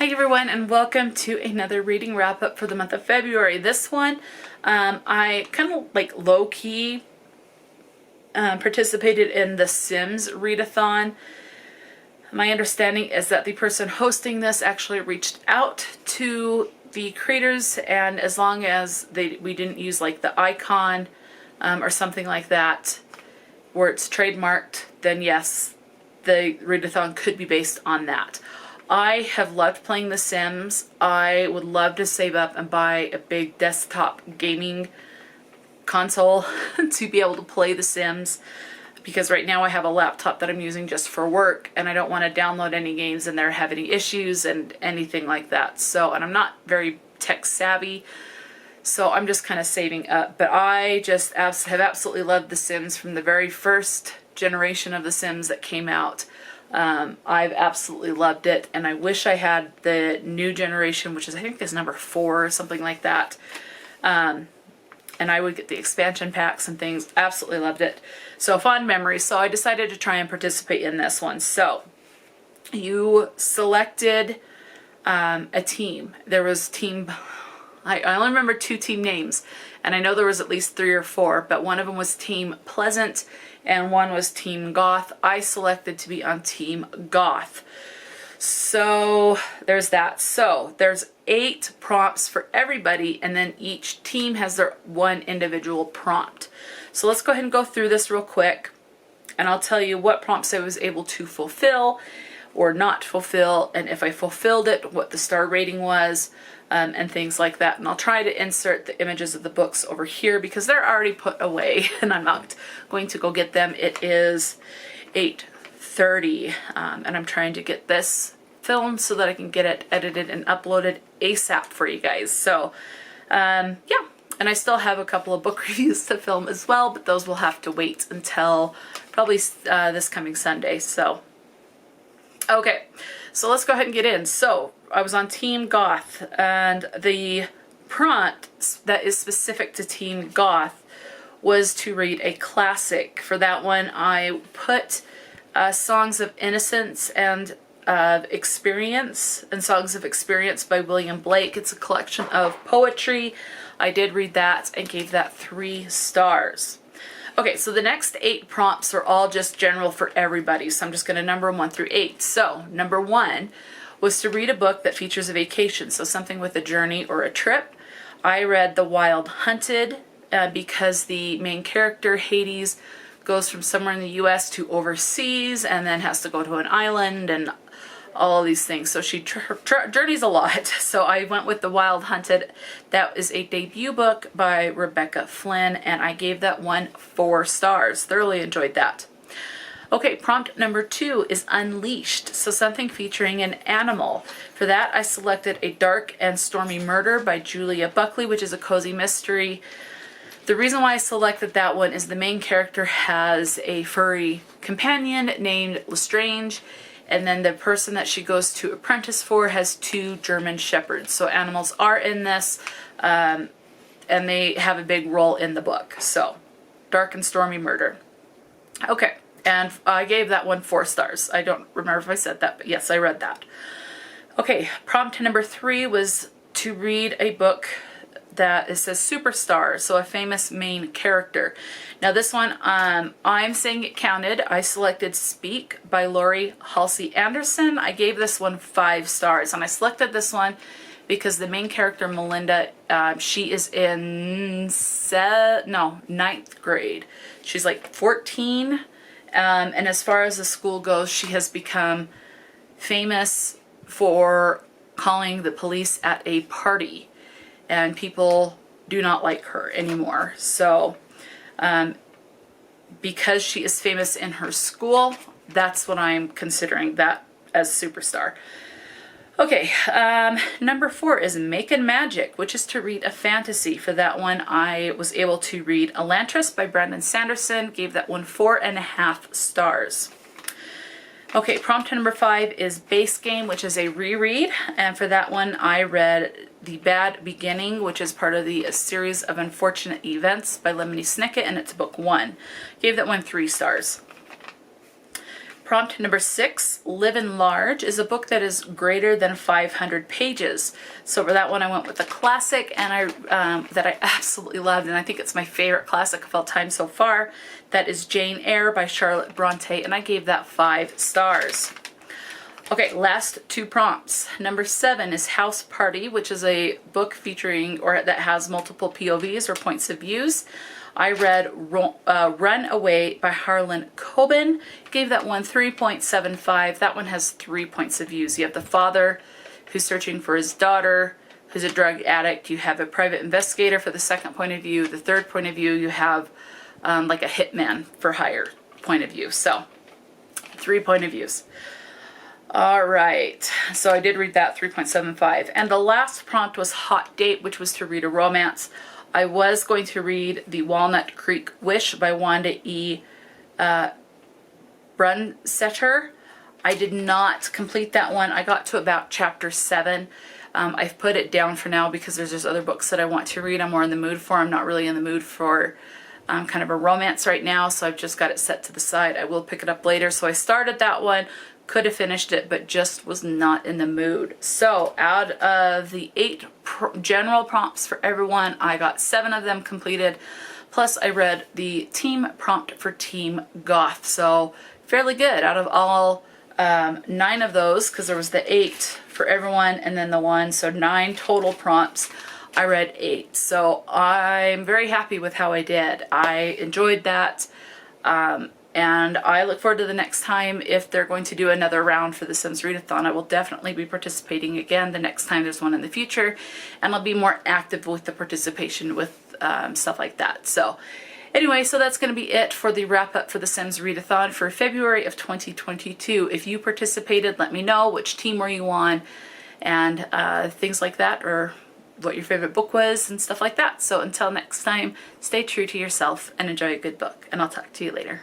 Hi everyone, and welcome to another reading wrap up for the month of February. This one, I kind of like low-key participated in the Sims readathon. My understanding is that the person hosting this actually reached out to the creators, and as long as we didn't use like the icon or something like that where it's trademarked, then yes, the readathon could be based on that. I have loved playing The Sims. I would love to save up and buy a big desktop gaming console to be able to play The Sims, because right now I have a laptop that I'm using just for work and I don't want to download any games in there, have any issues and anything like that. So, and I'm not very tech savvy, so I'm just kind of saving up. But I just have absolutely loved The Sims from the very first generation of The Sims that came out. I've absolutely loved it, and I wish I had the new generation, which is I think is number 4 or something like that. And I would get the expansion packs and things. Absolutely loved it. So fond memories. So I decided to try and participate in this one. So you selected a team. There was team, I only remember 2 team names, and I know there was at least 3 or 4, but one of them was Team Pleasant and one was Team Goth. I selected to be on Team Goth. So there's that. So there's 8 prompts for everybody, and then each team has their one individual prompt. So let's go ahead and go through this real quick, and I'll tell you what prompts I was able to fulfill or not fulfill, and if I fulfilled it, what the star rating was, and things like that. And I'll try to insert the images of the books over here because they're already put away and I'm not going to go get them. It is 8:30 and I'm trying to get this filmed so that I can get it edited and uploaded ASAP for you guys. So yeah, and I still have a couple of book reviews to film as well, but those will have to wait until probably this coming Sunday. So okay, so let's go ahead and get in. So I was on Team Goth, and the prompt that is specific to Team Goth was to read a classic. For that one, I put Songs of Innocence and Experience, and Songs of Experience by William Blake. It's a collection of poetry. I did read that and gave that 3 stars. Okay, so the next 8 prompts are all just general for everybody, so I'm just going to number them 1 through 8. So, number 1 was to read a book that features a vacation, so something with a journey or a trip. I read The Wild Hunted because the main character, Hades, goes from somewhere in the US to overseas and then has to go to an island and all these things. So she journeys a lot. So I went with The Wild Hunted. That is a debut book by Rebecca Flynn, and I gave that one 4 stars. Thoroughly enjoyed that. Okay, prompt number 2 is Unleashed, so something featuring an animal. For that, I selected A Dark and Stormy Murder by Julia Buckley, which is a cozy mystery. The reason why I selected that one is the main character has a furry companion named Lestrange, and then the person that she goes to apprentice for has 2 German shepherds. So animals are in this, and they have a big role in the book. So, Dark and Stormy Murder. Okay. And I gave that one 4 stars. I don't remember if I said that, but yes, I read that. Okay, prompt number 3 was to read a book that it says Superstar, so a famous main character. Now this one, I'm saying it counted. I selected Speak by Laruie Halse Anderson. I gave this one 5 stars, and I selected this one because the main character, Melinda, she is in 9th grade. She's like 14. And as far as the school goes, she has become famous for calling the police at a party, and people do not like her anymore. So because she is famous in her school, that's what I'm considering that as Superstar. Okay, number 4 is Makin Magic, which is to read a fantasy. For that one, I was able to read Elantris by Brandon Sanderson, gave that one 4.5 stars. Okay, prompt number 5 is Base Game, which is a reread, and for that one, I read The Bad Beginning, which is part of the Series of Unfortunate Events by Lemony Snicket, and it's book 1. Gave that one 3 stars. Prompt number 6, Livin Large, is a book that is greater than 500 pages. So for that one, I went with a classic, and that I absolutely loved, and I think it's my favorite classic of all time so far. That is Jane Eyre by Charlotte Bronte, and I gave that 5 stars. Okay, last 2 prompts. Number 7 is House Party, which is a book featuring, or that has multiple POVs or points of views. I read Run Away by Harlan Coben. Gave that one 3.75. That one has 3 points of views. You have the father who's searching for his daughter, who's a drug addict. You have a private investigator for the second point of view. The third point of view, you have like a hitman for hire point of view. So 3 point of views. All right, so I did read that 3.75. And the last prompt was Hot Date, which was to read a romance. I was going to read The Walnut Creek Wish by Wanda E. Brunsetter. I did not complete that one. I got to about chapter 7. I've put it down for now because there's other books that I want to read I'm more in the mood for. I'm not really in the mood for kind of a romance right now, so I've just got it set to the side. I will pick it up later. So I started that one, could have finished it, but just was not in the mood. So out of the 8 general prompts for everyone, I got 7 of them completed. Plus I read the team prompt for Team Goth. So fairly good out of all 9 of those, because there was the 8 for everyone and then the 1. So 9 total prompts. I read 8. So I'm very happy with how I did. I enjoyed that. And I look forward to the next time. If they're going to do another round for the Sims Readathon, I will definitely be participating again the next time there's one in the future. And I'll be more active with the participation with stuff like that. So anyway, so that's going to be it for the wrap up for the Sims Readathon for February of 2022. If you participated, let me know which team were you on and things like that, or what your favorite book was and stuff like that. So until next time, stay true to yourself and enjoy a good book. And I'll talk to you later.